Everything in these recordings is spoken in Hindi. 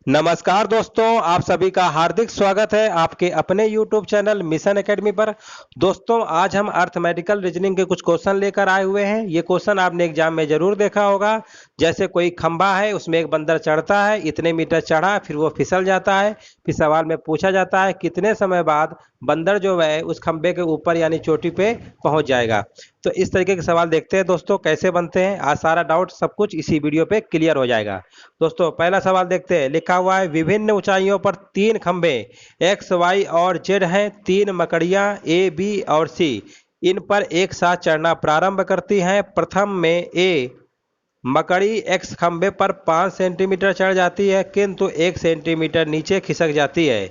नमस्कार दोस्तों, आप सभी का हार्दिक स्वागत है आपके अपने YouTube चैनल मिशन एकेडमी पर। दोस्तों, आज हम अर्थमेटिकल रीजनिंग के कुछ क्वेश्चन लेकर आए हुए हैं। ये क्वेश्चन आपने एग्जाम में जरूर देखा होगा। जैसे कोई खंबा है, उसमें एक बंदर चढ़ता है, इतने मीटर चढ़ा, फिर वो फिसल जाता है। फिर सवाल में पूछा जाता है कितने समय बाद बंदर जो है उस खंबे के ऊपर यानी चोटी पे पहुंच जाएगा। तो इस तरीके के सवाल देखते हैं दोस्तों कैसे बनते हैं। आज सारा डाउट सब कुछ इसी वीडियो पे क्लियर हो जाएगा। दोस्तों, पहला सवाल देखते हैं। लिखा हुआ है विभिन्न ऊंचाइयों पर तीन खंबे एक्स वाई और जेड हैं। तीन मकड़ियां ए बी और सी इन पर एक साथ चढ़ना प्रारंभ करती हैं। प्रथम में ए मकड़ी एक्स खंबे पर 5 सेंटीमीटर चढ़ जाती है किंतु 1 सेंटीमीटर नीचे खिसक जाती है।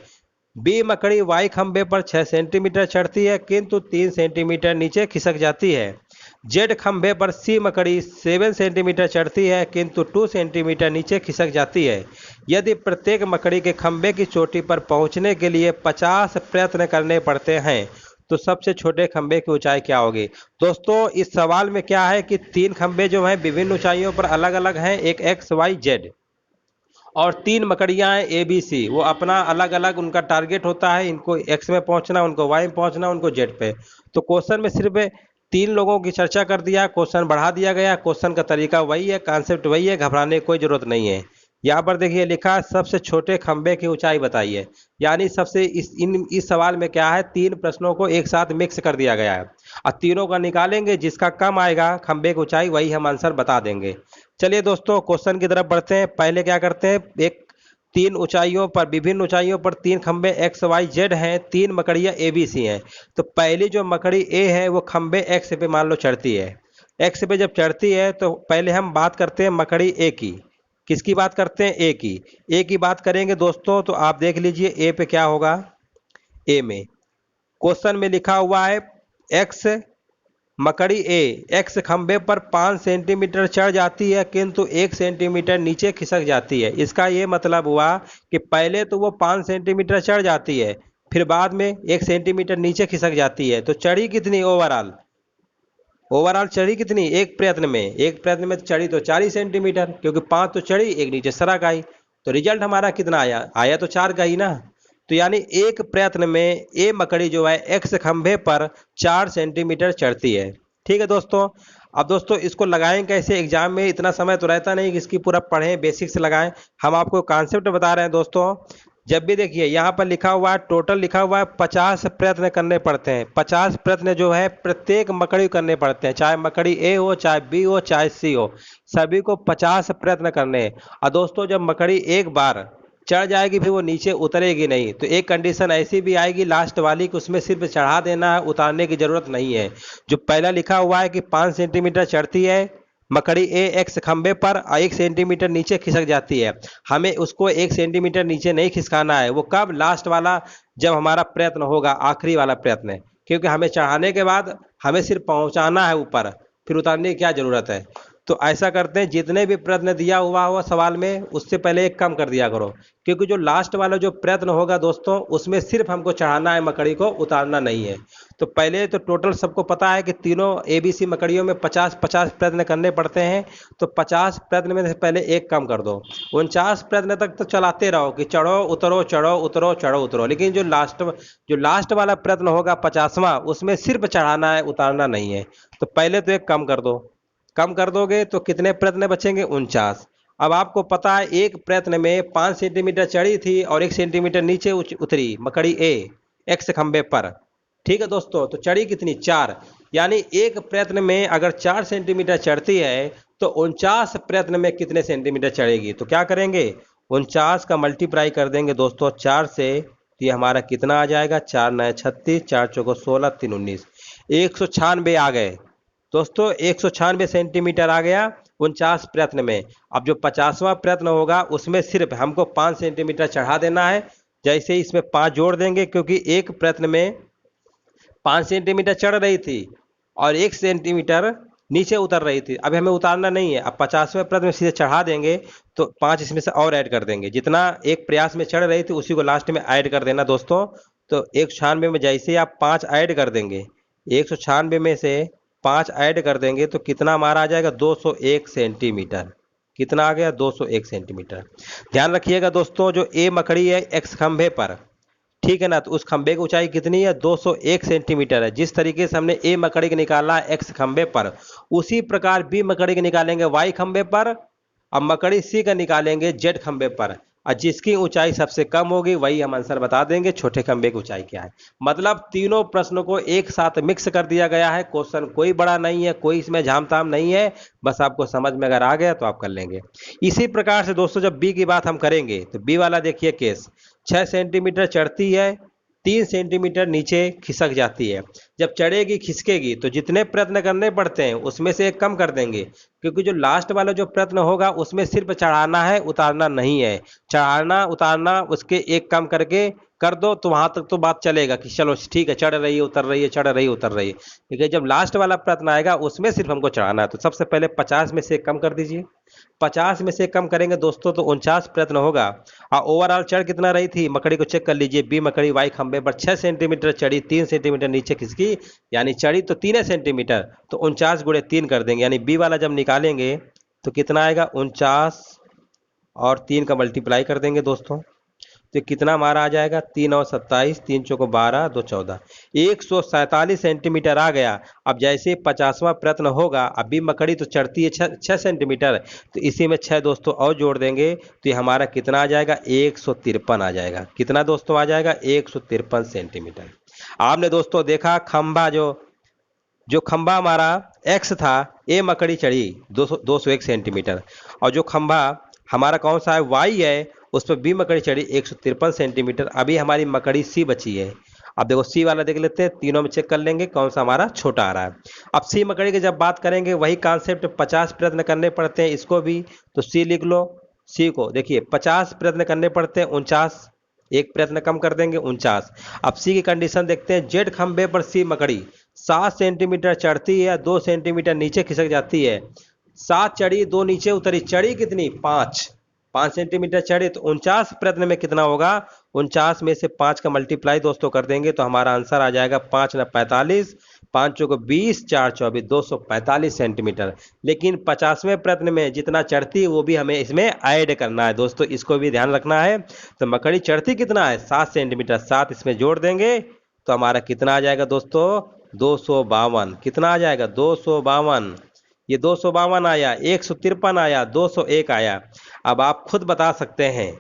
बी मकड़ी वाई खंबे पर 6 सेंटीमीटर चढ़ती है किंतु 3 सेंटीमीटर नीचे खिसक जाती है। जेड खंबे पर सी मकड़ी 7 सेंटीमीटर चढ़ती है किंतु 2 सेंटीमीटर नीचे खिसक जाती है। यदि प्रत्येक मकड़ी के खंबे की चोटी पर पहुंचने के लिए 50 प्रयत्न करने पड़ते हैं तो सबसे छोटे खंबे की ऊंचाई क्या होगी। दोस्तों, इस सवाल में क्या है कि तीन खंबे जो हैं विभिन्न ऊंचाइयों पर अलग अलग हैं, एक एक्स वाई जेड, और तीन मकड़ियां हैं ए बी सी। वो अपना अलग अलग उनका टारगेट होता है, इनको एक्स में पहुंचना, उनको वाई में पहुंचना, उनको जेड पे। तो क्वेश्चन में सिर्फ तीन लोगों की चर्चा कर दिया, क्वेश्चन बढ़ा दिया गया। क्वेश्चन का तरीका वही है, कॉन्सेप्ट वही है, घबराने की कोई जरूरत नहीं है। यहाँ पर देखिए लिखा है सबसे छोटे खंबे की ऊंचाई बताइए। यानी सबसे इस सवाल में क्या है, तीन प्रश्नों को एक साथ मिक्स कर दिया गया है और तीनों का निकालेंगे, जिसका कम आएगा खंबे की ऊंचाई वही हम आंसर बता देंगे। चलिए दोस्तों, क्वेश्चन की तरफ बढ़ते हैं। पहले क्या करते हैं, एक तीन ऊंचाइयों पर विभिन्न ऊंचाइयों पर तीन खंबे एक्स वाई जेड हैं, तीन मकड़ियां ए बी सी हैं। तो पहली जो मकड़ी ए है वो खंबे एक्स पे मान लो चढ़ती है। एक्स पे जब चढ़ती है तो पहले हम बात करते हैं मकड़ी ए की। किसकी बात करते हैं, ए की। ए की बात करेंगे दोस्तों तो आप देख लीजिए ए पे क्या होगा। ए में क्वेश्चन में लिखा हुआ है एक्स मकड़ी ए एक्स खंबे पर 5 सेंटीमीटर चढ़ जाती है किंतु 1 सेंटीमीटर नीचे खिसक जाती है। इसका ये मतलब हुआ कि पहले तो वो 5 सेंटीमीटर चढ़ जाती है, फिर बाद में 1 सेंटीमीटर नीचे खिसक जाती है। तो चढ़ी कितनी ओवरऑल, ओवरऑल चढ़ी कितनी, एक प्रयत्न में तो चढ़ी तो 4 ही सेंटीमीटर, क्योंकि 5 तो चढ़ी, एक नीचे सरक आई। तो रिजल्ट हमारा कितना आया, आया तो 4 का ही ना। तो यानी एक प्रयत्न में ए मकड़ी जो है एक्स खंभे पर 4 सेंटीमीटर चढ़ती है। ठीक है दोस्तों। अब दोस्तों इसको लगाएं कैसे, एग्जाम में इतना समय तो रहता नहीं कि इसकी पूरा पढ़ें, बेसिक से लगाएं। हम आपको कॉन्सेप्ट बता रहे हैं दोस्तों। जब भी देखिए यहाँ पर लिखा हुआ है, टोटल लिखा हुआ है 50 प्रयत्न करने पड़ते हैं। 50 प्रयत्न जो है प्रत्येक मकड़ी को करने पड़ते हैं, चाहे मकड़ी ए हो, चाहे बी हो, चाहे सी हो, सभी को 50 प्रयत्न करने हैं। और दोस्तों जब मकड़ी एक बार चढ़ जाएगी फिर वो नीचे उतरेगी नहीं। तो एक कंडीशन ऐसी भी आएगी लास्ट वाली कि उसमें सिर्फ चढ़ा देना है, उतारने की जरूरत नहीं है। जो पहला लिखा हुआ है कि 5 सेंटीमीटर चढ़ती है मकड़ी ए एक्स खंबे पर और 1 सेंटीमीटर नीचे खिसक जाती है, हमें उसको 1 सेंटीमीटर नीचे नहीं खिसकाना है। वो कब, लास्ट वाला, जब हमारा प्रयत्न होगा, आखिरी वाला प्रयत्न। क्योंकि हमें चढ़ाने के बाद हमें सिर्फ पहुंचाना है ऊपर, फिर उतारने की क्या जरूरत है। तो ऐसा करते हैं, जितने भी प्रयत्न दिया हुआ हो सवाल में उससे पहले एक कम कर दिया करो। क्योंकि जो लास्ट वाला जो प्रयत्न होगा दोस्तों उसमें सिर्फ हमको चढ़ाना है मकड़ी को, उतारना नहीं है। तो पहले तो टोटल सबको पता है कि तीनों एबीसी मकड़ियों में 50-50 प्रयत्न करने पड़ते हैं। तो 50 प्रयत्न में से पहले एक कम कर दो, 49 प्रयत्न तक तो चलाते रहो कि चढ़ो उतरो चढ़ो उतरो चढ़ो उतरो। लेकिन जो लास्ट वाला प्रयत्न होगा 50वां, उसमें सिर्फ चढ़ाना है, उतारना नहीं है। तो पहले तो एक कम कर दो, कम कर दोगे तो कितने प्रयत्न बचेंगे, 49। अब आपको पता है एक प्रयत्न में 5 सेंटीमीटर चढ़ी थी और 1 सेंटीमीटर नीचे उतरी मकड़ी ए एक्स खंबे पर। ठीक है दोस्तों, तो चढ़ी कितनी, 4। यानी एक प्रयत्न में अगर 4 सेंटीमीटर चढ़ती है तो 49 प्रयत्न में कितने सेंटीमीटर चढ़ेगी। तो क्या करेंगे, 49 का मल्टीप्लाई कर देंगे दोस्तों 4 से। तो ये हमारा कितना आ जाएगा, 4 9 36, 4 चौको 16, 3 19, 196 आ गए दोस्तों। 196 सेंटीमीटर आ गया 49 प्रयत्न में। अब जो 50वां प्रयत्न होगा उसमें सिर्फ हमको 5 सेंटीमीटर चढ़ा देना है। जैसे ही इसमें 5 जोड़ देंगे, क्योंकि एक प्रयत्न में 5 सेंटीमीटर चढ़ रही थी और 1 सेंटीमीटर नीचे उतर रही थी। अब हमें उतारना नहीं है। अब 50वें प्रयत्न में सीधे चढ़ा देंगे तो 5 इसमें से और ऐड कर देंगे। जितना एक प्रयास में चढ़ रही थी उसी को लास्ट में ऐड कर देना दोस्तों। तो 196 में जैसे ही आप 5 ऐड कर देंगे, 196 में से 5 ऐड कर देंगे तो कितना हमारा आ जाएगा, 201 सेंटीमीटर। कितना आ गया 201 सेंटीमीटर। ध्यान रखिएगा दोस्तों, जो ए मकड़ी है एक्स खंभे पर, ठीक है ना, तो उस खंभे की ऊंचाई कितनी है 201 सेंटीमीटर है। जिस तरीके से हमने ए मकड़ी को निकाला है एक्स खंभे पर, उसी प्रकार बी मकड़ी को निकालेंगे वाई खंभे पर, अब मकड़ी सी का निकालेंगे जेड खंभे पर, और जिसकी ऊंचाई सबसे कम होगी वही हम आंसर बता देंगे छोटे खंभे की ऊंचाई क्या है। मतलब तीनों प्रश्नों को एक साथ मिक्स कर दिया गया है। क्वेश्चन कोई बड़ा नहीं है, कोई इसमें झामताम नहीं है, बस आपको समझ में अगर आ गया तो आप कर लेंगे। इसी प्रकार से दोस्तों जब बी की बात हम करेंगे तो बी वाला देखिए केस, 6 सेंटीमीटर चढ़ती है, 3 सेंटीमीटर नीचे खिसक जाती है। जब चढ़ेगी खिसकेगी तो जितने प्रयत्न करने पड़ते हैं उसमें से एक कम कर देंगे, क्योंकि जो लास्ट वाला जो प्रयत्न होगा उसमें सिर्फ चढ़ाना है, उतारना नहीं है। चढ़ाना उतारना उसके एक कम करके कर दो तो वहां तक तो बात चलेगा कि चलो ठीक है, चढ़ रही है उतर रही है, चढ़ रही है उतर रही है। लेकिन जब लास्ट वाला प्रयत्न आएगा उसमें सिर्फ हमको चढ़ाना है। तो सबसे पहले 50 में से एक कम कर दीजिए। 50 में से कम करेंगे दोस्तों तो 49 प्रयत्न होगा। और ओवरऑल चढ़ कितना रही थी, मकड़ी को चेक कर लीजिए। बी मकड़ी वाई खंबे पर 6 सेंटीमीटर चढ़ी, 3 सेंटीमीटर नीचे खिसकी, यानी चढ़ी तो 3 सेंटीमीटर, तो 49 गुणे 3 कर देंगे, यानी बी वाला जब निकालेंगे तो कितना आएगा 49 और 3 का मल्टीप्लाई कर देंगे दोस्तों, तो कितना हमारा आ जाएगा 3 और 27, 3 चौको 12, 2 14, 147 सेंटीमीटर आ गया। अब जैसे 50वां प्रयत्न होगा, अभी मकड़ी तो चढ़ती है 6 सेंटीमीटर, तो इसी में 6 दोस्तों और जोड़ देंगे तो ये हमारा कितना आ जाएगा 153 आ जाएगा। कितना दोस्तों आ जाएगा 153 सेंटीमीटर। आपने दोस्तों देखा खंभा जो खंभा हमारा एक्स था, ए मकड़ी चढ़ी 201 सेंटीमीटर, और जो खंभा हमारा कौन सा है वाई है, उस पर बी मकड़ी चढ़ी 153 सेंटीमीटर। अभी हमारी मकड़ी सी बची है। अब देखो सी वाला देख लेते हैं, तीनों में चेक कर लेंगे कौन सा हमारा छोटा आ रहा है। अब सी मकड़ी की जब बात करेंगे वही कॉन्सेप्ट, 50 प्रयत्न करने पड़ते हैं इसको भी, तो सी लिख लो। सी को देखिए 50 प्रयत्न करने पड़ते हैं, 49, एक प्रयत्न कम कर देंगे 49। अब सी की कंडीशन देखते हैं, जेड खंबे पर सी मकड़ी 7 सेंटीमीटर चढ़ती है, 2 सेंटीमीटर नीचे खिसक जाती है। 7 चढ़ी 2 नीचे उतरी, चढ़ी कितनी 5 सेंटीमीटर चढ़ी, तो 49 प्रयत्न में कितना होगा, 49 में से 5 का मल्टीप्लाई दोस्तों कर देंगे तो हमारा आंसर आ जाएगा 5 न 45, 5 चौको 20, 4 24, 245 सेंटीमीटर। लेकिन 50वें प्रयत्न में जितना चढ़ती है वो भी हमें इसमें ऐड करना है दोस्तों, इसको भी ध्यान रखना है। तो मकड़ी चढ़ती कितना है 7 सेंटीमीटर, 7 इसमें जोड़ देंगे तो हमारा कितना आ जाएगा दोस्तों 252। कितना आ जाएगा 252, ये 252 आया, 153 आया, 201 आया। अब आप खुद बता सकते हैं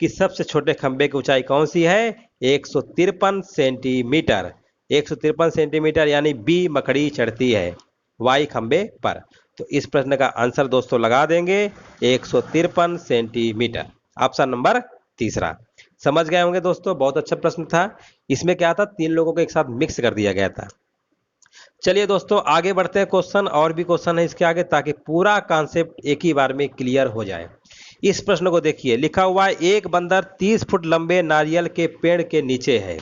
कि सबसे छोटे खंबे की ऊंचाई कौन सी है, 153 सेंटीमीटर। 153 सेंटीमीटर यानी बी मकड़ी चढ़ती है वाई खंबे पर। तो इस प्रश्न का आंसर दोस्तों लगा देंगे 153 सेंटीमीटर, ऑप्शन नंबर तीसरा। समझ गए होंगे दोस्तों, बहुत अच्छा प्रश्न था। इसमें क्या था, 3 लोगों को एक साथ मिक्स कर दिया गया था। चलिए दोस्तों आगे बढ़ते हैं, क्वेश्चन और भी क्वेश्चन है इसके आगे, ताकि पूरा कॉन्सेप्ट एक ही बार में क्लियर हो जाए। इस प्रश्न को देखिए, लिखा हुआ है एक बंदर 30 फुट लंबे नारियल के पेड़ के नीचे है।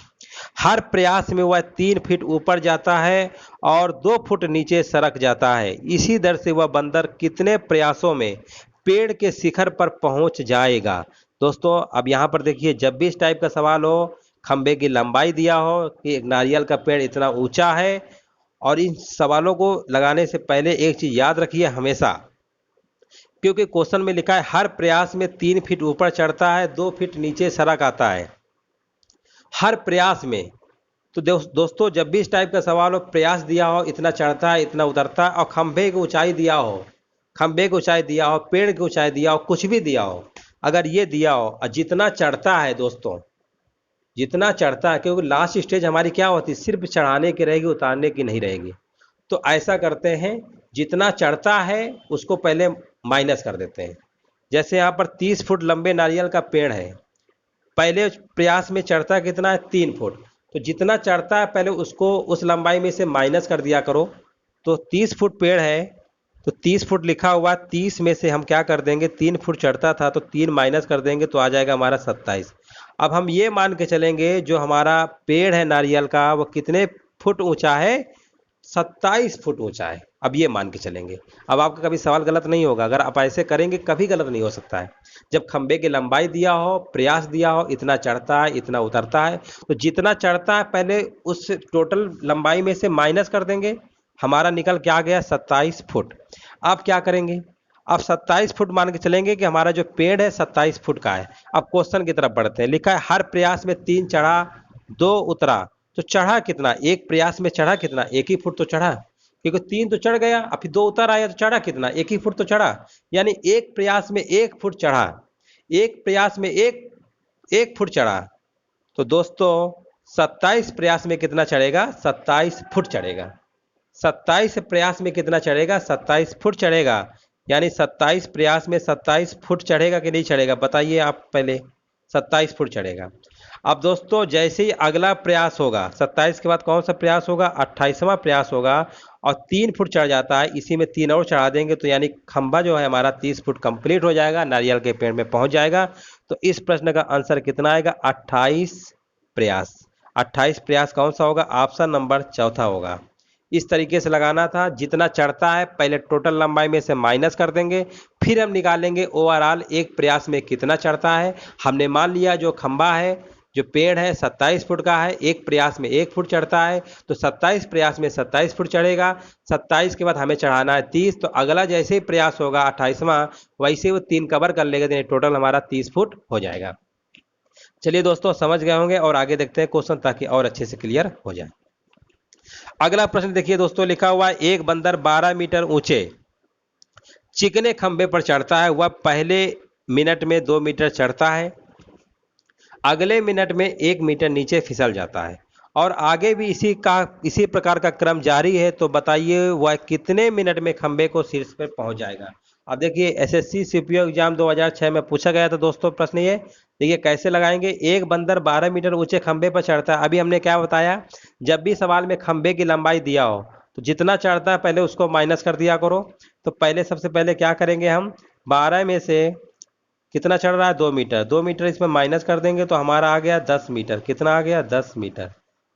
हर प्रयास में वह 3 फीट ऊपर जाता है और 2 फुट नीचे सरक जाता है। इसी दर से वह बंदर कितने प्रयासों में पेड़ के शिखर पर पहुंच जाएगा। दोस्तों अब यहाँ पर देखिए, जब भी इस टाइप का सवाल हो, खंबे की लंबाई दिया हो कि एक नारियल का पेड़ इतना ऊंचा है, और इन सवालों को लगाने से पहले एक चीज याद रखिए हमेशा, क्योंकि क्वेश्चन में लिखा है हर प्रयास में 3 फीट ऊपर चढ़ता है, 2 फीट नीचे सरक आता है। हर प्रयास में, तो दोस्तों जब भी इस टाइप का सवाल हो, प्रयास दिया हो इतना चढ़ता है इतना उतरता है, और खंबे की ऊंचाई दिया हो, खंबे की ऊंचाई दिया हो, पेड़ की ऊंचाई दिया हो, कुछ भी दिया हो, अगर ये दिया हो और जितना चढ़ता है दोस्तों, जितना चढ़ता है, क्योंकि लास्ट स्टेज हमारी क्या होती है, सिर्फ चढ़ाने की रहेगी, उतारने की नहीं रहेगी। तो ऐसा करते हैं, जितना चढ़ता है उसको पहले माइनस कर देते हैं। जैसे यहाँ पर 30 फुट लंबे नारियल का पेड़ है, पहले प्रयास में चढ़ता कितना है 3 फुट, तो जितना चढ़ता है पहले उसको उस लंबाई में से माइनस कर दिया करो। तो 30 फुट पेड़ है तो 30 फुट लिखा हुआ, 30 में से हम क्या कर देंगे, 3 फुट चढ़ता था तो 3 माइनस कर देंगे तो आ जाएगा हमारा 27। अब हम ये मान के चलेंगे जो हमारा पेड़ है नारियल का वो कितने फुट ऊंचा है, 27 फुट ऊंचा है। अब ये मान के चलेंगे, अब आपका कभी सवाल गलत नहीं होगा। अगर आप ऐसे करेंगे कभी गलत नहीं हो सकता है। जब खंबे की लंबाई दिया हो, प्रयास दिया हो, इतना चढ़ता है इतना उतरता है, तो जितना चढ़ता है पहले उस टोटल लंबाई में से माइनस कर देंगे, हमारा निकल क्या गया 27 फुट। अब क्या करेंगे, अब 27 फुट मान के चलेंगे कि हमारा जो पेड़ है 27 फुट का है। अब क्वेश्चन की तरफ बढ़ते हैं। लिखा है हर प्रयास में 3 चढ़ा 2 उतरा, तो चढ़ा कितना? एक प्रयास में चढ़ा कितना? 1 ही फुट तो चढ़ा, क्योंकि 3 तो चढ़ गया, अब फिर 2 उतर आया तो चढ़ा कितना? 1 ही फुट तो चढ़ा। यानी एक प्रयास में 1 फुट चढ़ा, एक प्रयास में एक फुट चढ़ा। तो दोस्तों 27 प्रयास में कितना चढ़ेगा? 27 फुट चढ़ेगा। 27 प्रयास में कितना चढ़ेगा? 27 फुट चढ़ेगा। यानी 27 प्रयास में 27 फुट चढ़ेगा कि नहीं चढ़ेगा? बताइए आप पहले। 27 फुट चढ़ेगा। अब दोस्तों जैसे ही अगला प्रयास होगा, 27 के बाद कौन सा प्रयास होगा? 28वां प्रयास होगा, और 3 फुट चढ़ जाता है, इसी में 3 और चढ़ा देंगे तो यानी खंभा जो है हमारा 30 फुट कंप्लीट हो जाएगा, नारियल के पेड़ में पहुंच जाएगा। तो इस प्रश्न का आंसर कितना आएगा? 28 प्रयास। 28 प्रयास कौन सा होगा? ऑप्शन नंबर चौथा होगा। इस तरीके से लगाना था। जितना चढ़ता है पहले टोटल लंबाई में से माइनस कर देंगे, फिर हम निकालेंगे ओवरऑल एक प्रयास में कितना चढ़ता है। हमने मान लिया जो खंभा है, जो पेड़ है 27 फुट का है, एक प्रयास में 1 फुट चढ़ता है, तो 27 प्रयास में 27 फुट चढ़ेगा। 27 के बाद हमें चढ़ाना है 30, तो अगला जैसे ही प्रयास होगा 28वां, वैसे वो 3 कवर कर लेगा, तो टोटल हमारा 30 फुट हो जाएगा। चलिए दोस्तों समझ गए होंगे, और आगे देखते हैं क्वेश्चन ताकि और अच्छे से क्लियर हो जाए। अगला प्रश्न देखिए दोस्तों, लिखा हुआ है एक बंदर 12 मीटर ऊंचे चिकने खंबे पर चढ़ता है। वह पहले मिनट में 2 मीटर चढ़ता है, अगले मिनट में 1 मीटर नीचे फिसल जाता है, और आगे भी इसी प्रकार का क्रम जारी है। तो बताइए वह कितने मिनट में खंबे को शीर्ष पर पहुंच जाएगा। अब देखिए एसएससी सीपीओ एग्जाम 2006 में पूछा गया था दोस्तों प्रश्न ये। देखिए कैसे लगाएंगे। एक बंदर 12 मीटर ऊंचे खंबे पर चढ़ता है। अभी हमने क्या बताया, जब भी सवाल में खंबे की लंबाई दिया हो तो जितना चढ़ता है पहले उसको माइनस कर दिया करो। तो पहले सबसे पहले क्या करेंगे हम, 12 में से कितना चढ़ रहा है? 2 मीटर। 2 मीटर इसमें माइनस कर देंगे तो हमारा आ गया 10 मीटर। कितना आ गया? 10 मीटर।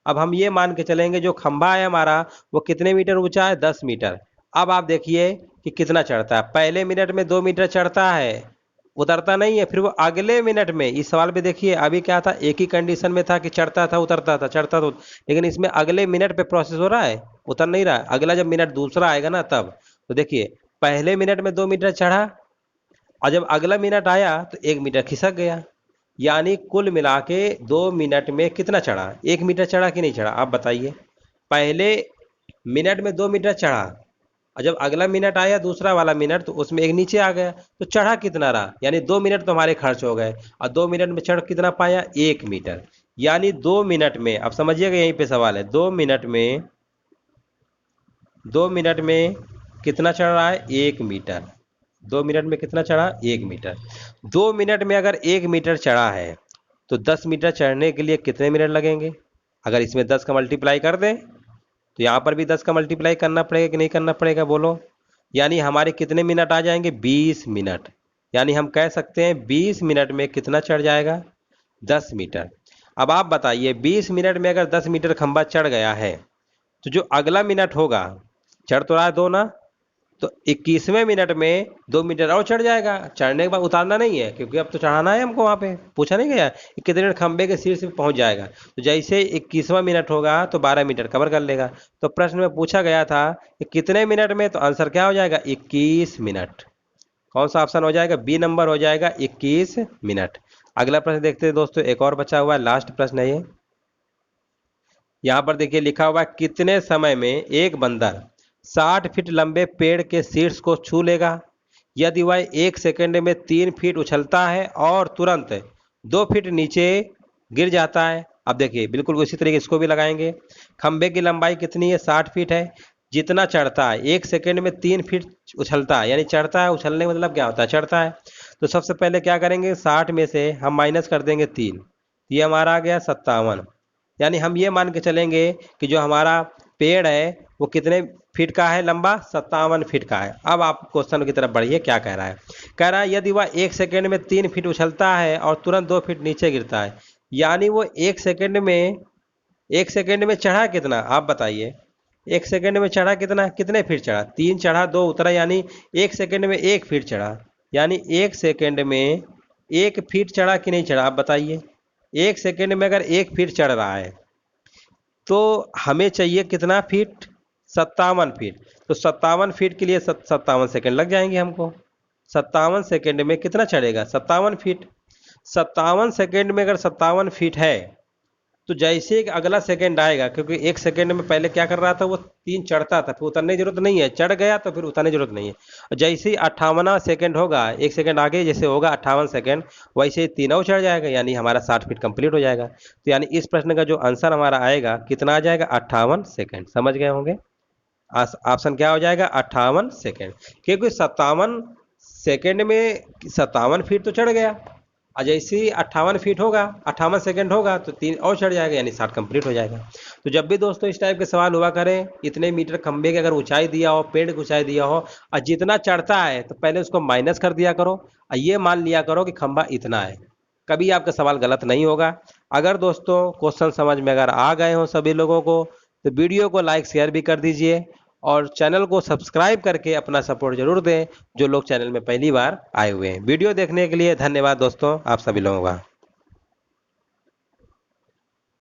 अब हम ये मान के चलेंगे जो खंभा है हमारा वो कितने मीटर ऊंचा है? 10 मीटर। अब आप देखिए कि कितना चढ़ता है। पहले मिनट में 2 मीटर चढ़ता है, उतरता नहीं है। फिर वो अगले मिनट में, इस सवाल पे देखिए अभी क्या था, एक ही कंडीशन में था कि चढ़ता था उतरता था, चढ़ता था, लेकिन इसमें अगले मिनट पे प्रोसेस हो रहा है, उतर नहीं रहा है। अगला जब मिनट दूसरा आएगा ना तब, तो देखिए पहले मिनट में 2 मीटर चढ़ा, और जब अगला मिनट आया तो 1 मीटर खिसक गया। यानी कुल मिला के 2 मिनट में कितना चढ़ा? 1 मीटर चढ़ा कि नहीं चढ़ा? आप बताइए। पहले मिनट में 2 मीटर चढ़ा, और जब अगला मिनट आया दूसरा वाला मिनट तो उसमें एक नीचे आ गया, तो चढ़ा कितना रहा? यानी 2 मिनट तो हमारे खर्च हो गए, और 2 मिनट में चढ़ कितना पाया? 1 मीटर। यानी 2 मिनट में, अब समझिएगा यहीं पे सवाल है, 2 मिनट में 2 मिनट में कितना चढ़ रहा है? 1 मीटर। 2 मिनट में कितना चढ़ा? 1 मीटर। 2 मिनट में अगर 1 मीटर चढ़ा है तो 10 मीटर चढ़ने के लिए कितने मिनट लगेंगे? अगर इसमें 10 का मल्टीप्लाई कर दें तो यहाँ पर भी 10 का मल्टीप्लाई करना पड़ेगा कि नहीं करना पड़ेगा, बोलो। यानी हमारे कितने मिनट आ जाएंगे? 20 मिनट। यानी हम कह सकते हैं 20 मिनट में कितना चढ़ जाएगा? 10 मीटर। अब आप बताइए 20 मिनट में अगर 10 मीटर खंबा चढ़ गया है तो जो अगला मिनट होगा, चढ़ तो रहा है 2 ना, तो 21वें मिनट में 2 मीटर और चढ़ जाएगा। चढ़ने के बाद उतारना नहीं है, क्योंकि अब तो चढ़ाना है हमको। वहाँ पे पूछा नहीं गया कि कितने मिनट खंबे के शीर्ष पे पहुंच जाएगा। तो जैसे 21वां मिनट होगा तो 12 मीटर कवर कर लेगा। तो प्रश्न में पूछा गया था कि कितने मिनट में, तो आंसर क्या हो जाएगा? 21 मिनट। कौन सा ऑप्शन हो जाएगा? बी नंबर हो जाएगा, 21 मिनट। अगला प्रश्न देखते हैं दोस्तों, एक और बचा हुआ है, लास्ट प्रश्न है ये। यहाँ पर देखिए लिखा हुआ है कितने समय में एक बंदर 60 फीट लंबे पेड़ के शीर्ष को छू लेगा यदि वह 1 सेकंड में 3 फीट उछलता है और तुरंत 2 फीट नीचे गिर जाता है। अब देखिए बिल्कुल उसी तरीके इसको भी लगाएंगे। खंबे की लंबाई कितनी है? 60 फीट है। जितना चढ़ता है 1 सेकंड में 3 फीट उछलता है, यानी चढ़ता है, उछलने का मतलब क्या होता है? चढ़ता है। तो सबसे पहले क्या करेंगे, 60 में से हम माइनस कर देंगे 3, ये हमारा आ गया 57। यानी हम ये मान के चलेंगे कि जो हमारा पेड़ है वो कितने फीट का है लंबा? 57 फीट का है। अब आप क्वेश्चन की तरफ बढ़िए, क्या कह रहा है? कह रहा है यदि वह 1 सेकंड में 3 फीट उछलता है और तुरंत 2 फीट नीचे गिरता है, यानी वो 1 सेकंड में चढ़ा कितना? आप बताइए। 1 सेकंड में चढ़ा कितना? कितने फीट चढ़ा? 3 चढ़ा 2 उतरा, यानी 1 सेकंड में 1 फीट चढ़ा। यानी 1 सेकंड में 1 फीट चढ़ा कि नहीं चढ़ा? आप बताइए। 1 सेकंड में अगर 1 फीट चढ़ रहा है तो हमें चाहिए कितना फीट? 57 फीट। तो 57 फीट के लिए 57 सेकंड लग जाएंगे हमको। 57 सेकेंड में कितना चढ़ेगा? 57 फीट। 57 सेकेंड में अगर 57 फीट है तो जैसे एक अगला सेकंड आएगा, क्योंकि एक सेकंड में पहले क्या कर रहा था, वो 3 चढ़ता था, फिर उतरने की जरूरत नहीं है, चढ़ गया तो फिर उतरने की जरूरत नहीं है। और जैसे ही 58वां सेकंड होगा, एक सेकंड आगे जैसे होगा 58 सेकंड, वैसे ही तीनों चढ़ जाएगा, यानी हमारा 60 फीट कंप्लीट हो जाएगा। तो यानी इस प्रश्न का जो आंसर हमारा आएगा कितना आ जाएगा? 58 सेकंड। समझ गए होंगे? ऑप्शन क्या हो जाएगा? 58 सेकंड। क्योंकि 57 सेकंड में 57 फीट तो चढ़ गया, और जैसे ही 58 फीट होगा, 58 सेकंड होगा तो 3 और चढ़ जाएगा, यानी 60 कंप्लीट हो जाएगा। तो जब भी दोस्तों इस टाइप के सवाल हुआ करें, इतने मीटर खंबे की अगर ऊंचाई दिया हो, पेड़ की ऊंचाई दिया हो, और जितना चढ़ता है तो पहले उसको माइनस कर दिया करो, और ये मान लिया करो कि खंबा इतना है। कभी आपका सवाल गलत नहीं होगा। अगर दोस्तों क्वेश्चन समझ में अगर आ गए हो सभी लोगों को, तो वीडियो को लाइक शेयर भी कर दीजिए, और चैनल को सब्सक्राइब करके अपना सपोर्ट जरूर दें, जो लोग चैनल में पहली बार आए हुए हैं। वीडियो देखने के लिए धन्यवाद दोस्तों, आप सभी लोगों का।